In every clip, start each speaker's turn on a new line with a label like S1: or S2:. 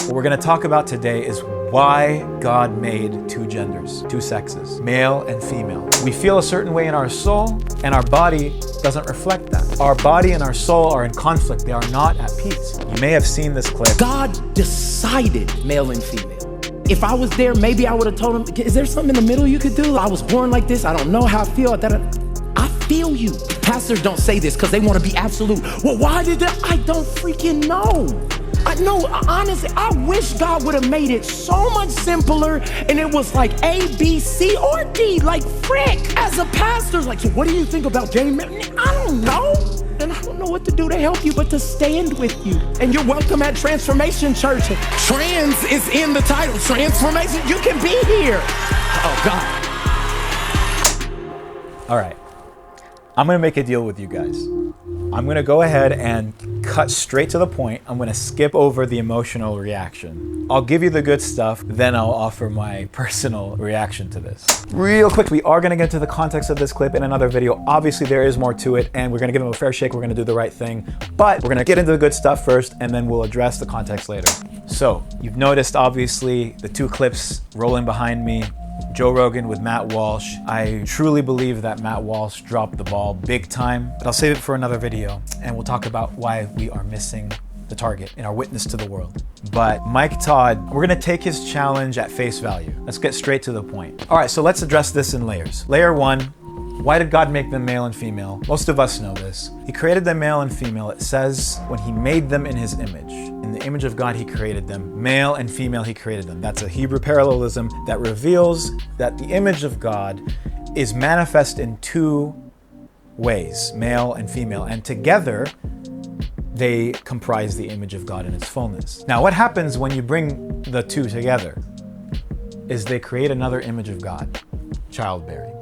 S1: What we're going to talk about today is why God made two genders, two sexes, male and female. We feel a certain way in our soul, and our body doesn't reflect that. Our body and our soul are in conflict. They are not at peace. You may have seen this clip.
S2: God decided male and female. If I was there, maybe I would have told him, is there something in the middle you could do? I was born like this. I don't know how I feel. I feel you. Pastors don't say this because they want to be absolute. Well, why did that? I don't freaking know. I know, honestly, I wish God would have made it so much simpler and it was like A, B, C, or D, like frick. As a pastor, like, so what do you think about gay men? I don't know. And I don't know what to do to help you, but to stand with you. And you're welcome at Transformation Church. Trans is in the title. Transformation, you can be here. Oh, God.
S1: All right, I'm gonna make a deal with you guys. I'm gonna go ahead and cut straight to the point. I'm gonna skip over the emotional reaction. I'll give you the good stuff, then I'll offer my personal reaction to this. Real quick, we are gonna get to the context of this clip in another video. Obviously, there is more to it, and we're gonna give them a fair shake. We're gonna do the right thing, but we're gonna get into the good stuff first, and then we'll address the context later. So, you've noticed, obviously, the two clips rolling behind me. Joe Rogan with Matt Walsh. I truly believe that Matt Walsh dropped the ball big time, but I'll save it for another video, and we'll talk about why we are missing the target in our witness to the world. But Mike Todd, we're gonna take his challenge at face value. Let's get straight to the point. All right, so let's address this in layers. Layer one, why did God make them male and female? Most of us know this. He created them male and female. It says when he made them in his image. In the image of God, he created them. Male and female, he created them. That's a Hebrew parallelism that reveals that the image of God is manifest in two ways, male and female. And together, they comprise the image of God in its fullness. Now, what happens when you bring the two together is they create another image of God, childbearing,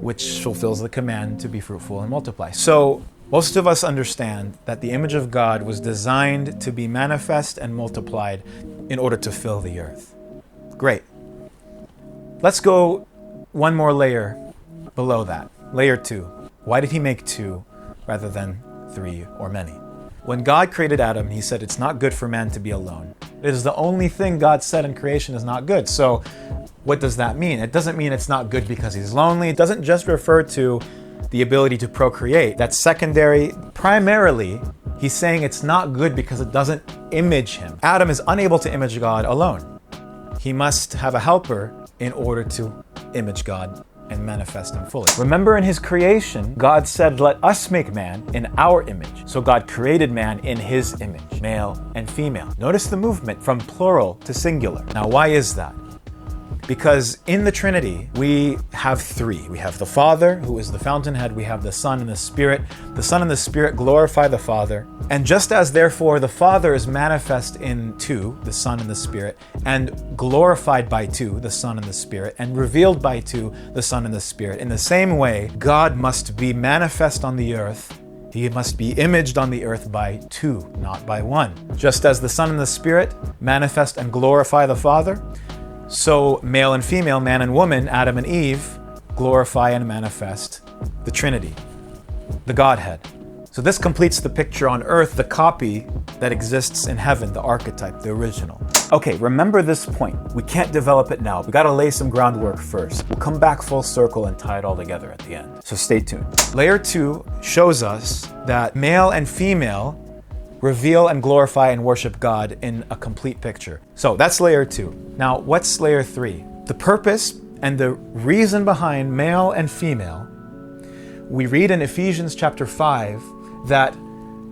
S1: which fulfills the command to be fruitful and multiply. So most of us understand that the image of God was designed to be manifest and multiplied in order to fill the earth. Great. Let's go one more layer below that. Layer two. Why did he make two rather than three or many? When God created Adam, he said it's not good for man to be alone. It is the only thing God said in creation is not good. So what does that mean? It doesn't mean it's not good because he's lonely. It doesn't just refer to the ability to procreate. That's secondary. Primarily, he's saying it's not good because it doesn't image him. Adam is unable to image God alone. He must have a helper in order to image God and manifest him fully. Remember, in his creation, God said, let us make man in our image. So God created man in his image, male and female. Notice the movement from plural to singular. Now, why is that? Because in the Trinity, we have three. We have the Father, who is the fountainhead. We have the Son and the Spirit. The Son and the Spirit glorify the Father. And just as, therefore, the Father is manifest in two, the Son and the Spirit, and glorified by two, the Son and the Spirit, and revealed by two, the Son and the Spirit, in the same way, God must be manifest on the earth. He must be imaged on the earth by two, not by one. Just as the Son and the Spirit manifest and glorify the Father, so male and female, man and woman, Adam and Eve, glorify and manifest the Trinity, the Godhead. So this completes the picture on earth, the copy that exists in heaven, the archetype, the original. Okay, remember this point. We can't develop it now. We gotta lay some groundwork first. We'll come back full circle and tie it all together at the end. So stay tuned. Layer two shows us that male and female reveal and glorify and worship God in a complete picture. So that's layer two. Now, what's layer three? The purpose and the reason behind male and female. We read in Ephesians chapter 5 that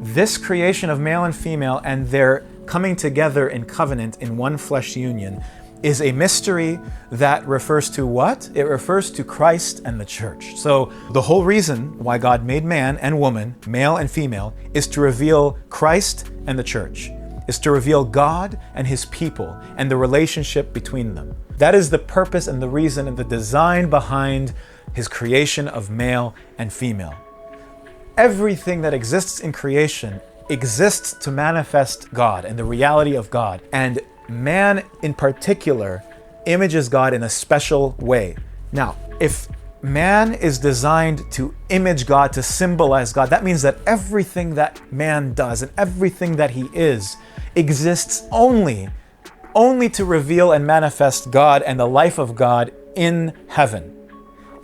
S1: this creation of male and female and their coming together in covenant in one flesh union is a mystery that refers to what? It refers to Christ and the church. So the whole reason why God made man and woman, male and female, is to reveal Christ and the church, is to reveal God and his people and the relationship between them. That is the purpose and the reason and the design behind his creation of male and female. Everything that exists in creation exists to manifest God and the reality of God. And man in particular images God in a special way. Now, if man is designed to image God, to symbolize God, that means that everything that man does and everything that he is exists only to reveal and manifest God and the life of God in heaven.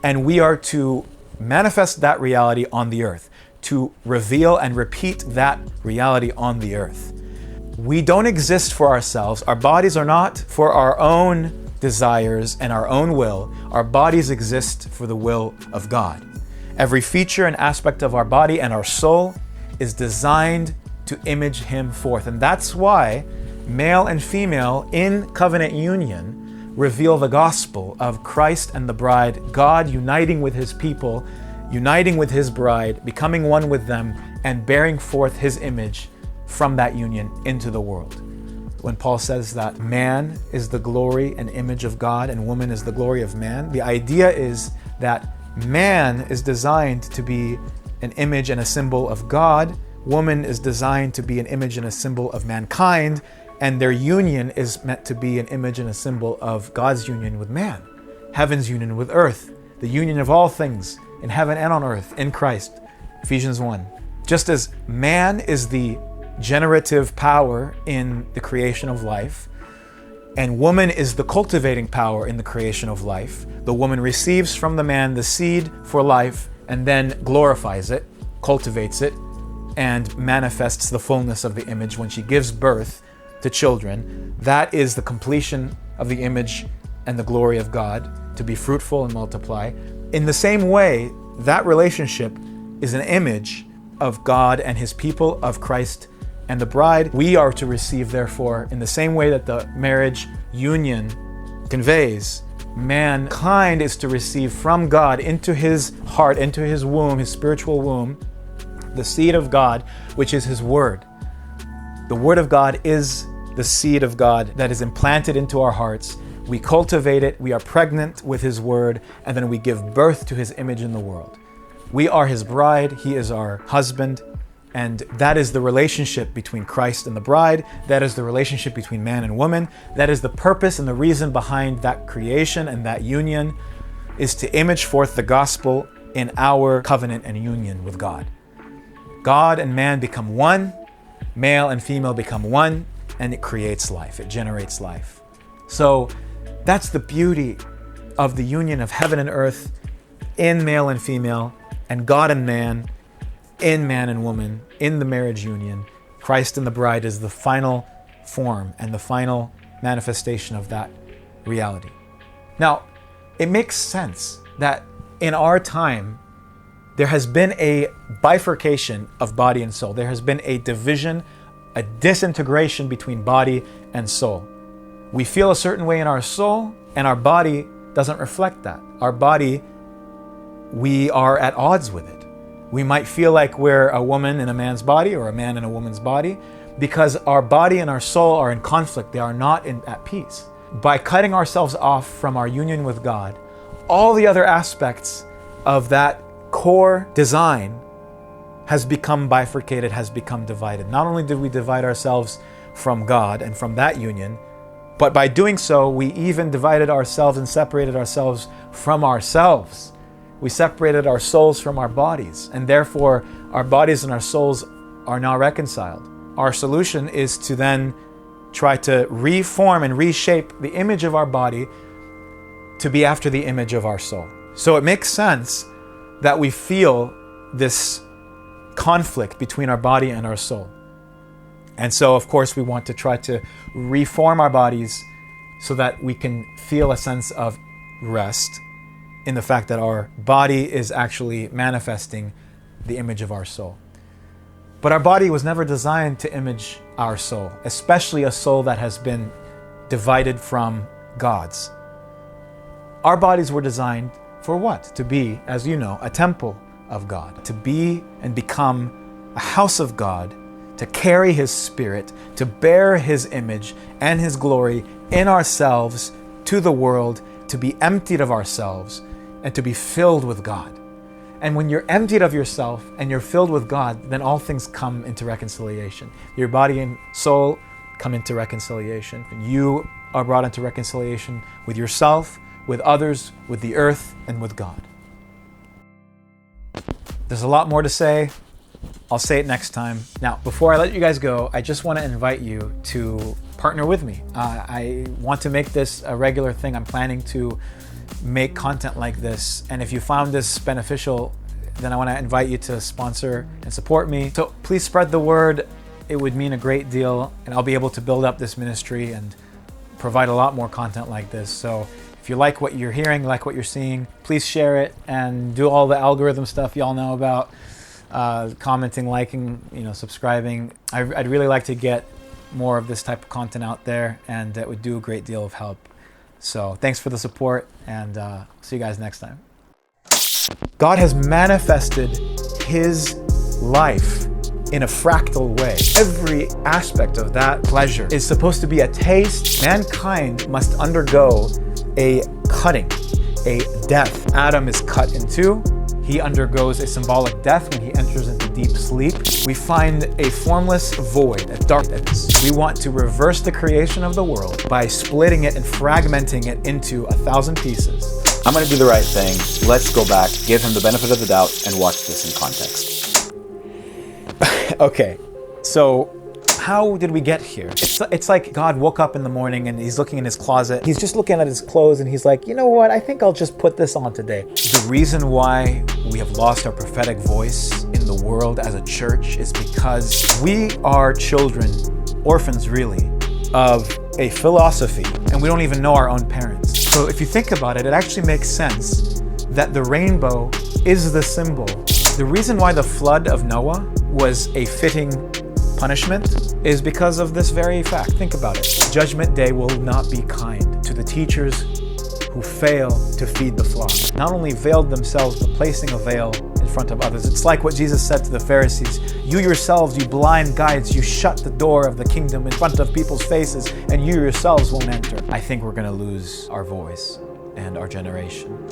S1: And we are to manifest that reality on the earth, to reveal and repeat that reality on the earth. We don't exist for ourselves. Our bodies are not for our own desires and our own will. Our bodies exist for the will of God. Every feature and aspect of our body and our soul is designed to image Him forth. And that's why male and female in covenant union reveal the gospel of Christ and the bride, God uniting with His people, uniting with His bride, becoming one with them, and bearing forth His image from that union into the world. When Paul says that man is the glory and image of God and woman is the glory of man, the idea is that man is designed to be an image and a symbol of God, woman is designed to be an image and a symbol of mankind, and their union is meant to be an image and a symbol of God's union with man, heaven's union with earth, the union of all things in heaven and on earth in Christ. Ephesians 1. Just as man is the generative power in the creation of life, and woman is the cultivating power in the creation of life. The woman receives from the man the seed for life and then glorifies it, cultivates it, and manifests the fullness of the image when she gives birth to children. That is the completion of the image and the glory of God, to be fruitful and multiply. In the same way, that relationship is an image of God and His people, of Christ and the bride. We are to receive, therefore, in the same way that the marriage union conveys, mankind is to receive from God into his heart, into his womb, his spiritual womb, the seed of God, which is His Word. The Word of God is the seed of God that is implanted into our hearts. We cultivate it, we are pregnant with His Word, and then we give birth to His image in the world. We are His bride, He is our husband, and that is the relationship between Christ and the bride. That is the relationship between man and woman. That is the purpose and the reason behind that creation and that union, is to image forth the gospel in our covenant and union with God. God and man become one, male and female become one, and it creates life, it generates life. So that's the beauty of the union of heaven and earth in male and female, and God and man in man and woman, in the marriage union. Christ and the bride is the final form and the final manifestation of that reality. Now, it makes sense that in our time, there has been a bifurcation of body and soul. There has been a division, a disintegration between body and soul. We feel a certain way in our soul, and our body doesn't reflect that. Our body, we are at odds with it. We might feel like we're a woman in a man's body or a man in a woman's body because our body and our soul are in conflict. They are not at peace. By cutting ourselves off from our union with God, all the other aspects of that core design has become bifurcated, has become divided. Not only did we divide ourselves from God and from that union, but by doing so, we even divided ourselves and separated ourselves from ourselves. We separated our souls from our bodies, and therefore our bodies and our souls are now reconciled. Our solution is to then try to reform and reshape the image of our body to be after the image of our soul. So it makes sense that we feel this conflict between our body and our soul. And so, of course, we want to try to reform our bodies so that we can feel a sense of rest in the fact that our body is actually manifesting the image of our soul. But our body was never designed to image our soul, especially a soul that has been divided from God's. Our bodies were designed for what? To be, as you know, a temple of God, to be and become a house of God, to carry His Spirit, to bear His image and His glory in ourselves to the world, to be emptied of ourselves and to be filled with God. And when you're emptied of yourself and you're filled with God, then all things come into reconciliation. Your body and soul come into reconciliation. You are brought into reconciliation with yourself, with others, with the earth, and with God. There's a lot more to say, I'll say it next time. Now, before I let you guys go, I just want to invite you to partner with me. I want to make this a regular thing. I'm planning to make content like this. And if you found this beneficial, then I want to invite you to sponsor and support me. So please spread the word. It would mean a great deal, and I'll be able to build up this ministry and provide a lot more content like this. So if you like what you're hearing, like what you're seeing, please share it and do all the algorithm stuff y'all know about. Commenting, liking, subscribing. I'd really like to get more of this type of content out there, and that would do a great deal of help. So thanks for the support, and see you guys next time. God has manifested his life in a fractal way. Every aspect of that pleasure is supposed to be a taste. Mankind must undergo a cutting, a death. Adam is cut in two. He undergoes a symbolic death when he enters into deep sleep. We find a formless void, a darkness. We want to reverse the creation of the world by splitting it and fragmenting it into 1,000 pieces.
S3: I'm going to do the right thing. Let's go back, give him the benefit of the doubt, and watch this in context.
S1: Okay, so how did we get here? It's like God woke up in the morning and he's looking in his closet. He's just looking at his clothes and he's like, you know what? I think I'll just put this on today. The reason why we have lost our prophetic voice in the world as a church is because we are children, orphans really, of a philosophy, and we don't even know our own parents. So if you think about it, it actually makes sense that the rainbow is the symbol. The reason why the flood of Noah was a fitting punishment is because of this very fact. Think about it. Judgment Day will not be kind to the teachers who fail to feed the flock. Not only veiled themselves, but placing a veil in front of others. It's like what Jesus said to the Pharisees. You yourselves, you blind guides, you shut the door of the kingdom in front of people's faces, and you yourselves won't enter. I think we're going to lose our voice and our generation.